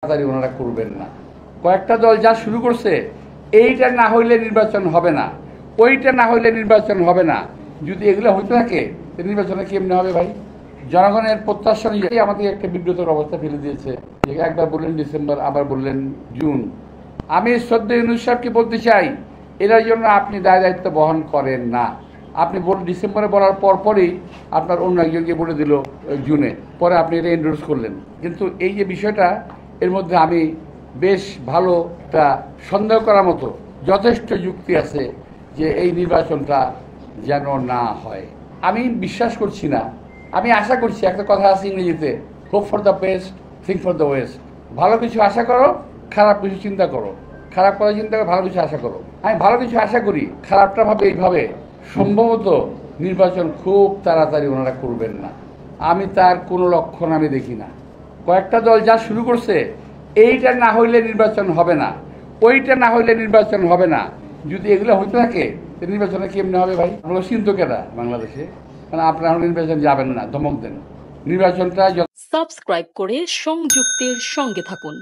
তাড়াতাড়ি ওনারা করবেন না। কয়েকটা দল যা শুরু করছে, এইটা না হইলে নির্বাচন হবে না, ওইটা না হইলে নির্বাচন হবে না, যদি এগুলো হইতে থাকে নির্বাচনে কেমনে হবে ভাই? জনগণের প্রত্যাশা অনুযায়ী আমাদের একটা বিব্রতর অবস্থা ফেলে দিয়েছে। একবার বললেন ডিসেম্বর, আবার বললেন জুন। আমি শ্রদ্ধেয় ইউনূস সাহেবকে বলতে চাই, এটার জন্য আপনি দায় দায়িত্ব বহন করেন না। আপনি ডিসেম্বরে বলার পরই আপনার অন্য একজনকে বলে দিল জুনে, পরে আপনি এটা এন্ডোর্স করলেন। কিন্তু এই যে বিষয়টা, এর মধ্যে আমি বেশ ভালো একটা সন্দেহ করার মতো যথেষ্ট যুক্তি আছে যে এই নির্বাচনটা যেন না হয়। আমি বিশ্বাস করছি না, আমি আশা করছি। একটা কথা আছে ইংরেজিতে, hope for the best, think for the West. ভালো কিছু আশা করো, খারাপ কিছু চিন্তা করো। খারাপ কথা চিন্তা করো, ভালো কিছু আশা করো। আমি ভালো কিছু আশা করি, খারাপটা ভাবে এইভাবে সম্ভবত নির্বাচন খুব তাড়াতাড়ি ওনারা করবেন না। আমি তার কোনো লক্ষণ আমি দেখি না। কয়েকটা দল যা শুরু করছে, এইটা না হইলে নির্বাচন হবে না, ওইটা না হইলে নির্বাচন হবে না, যদি এগুলো হইতে থাকে নির্বাচনে কেমনে হবে ভাই? আপনারা চিন্তকেরা বাংলাদেশে, মানে আপনারা নির্বাচন যাবেন না, ধমক দেন নির্বাচনটা। সাবস্ক্রাইব করে সংযুক্তের সঙ্গে থাকুন।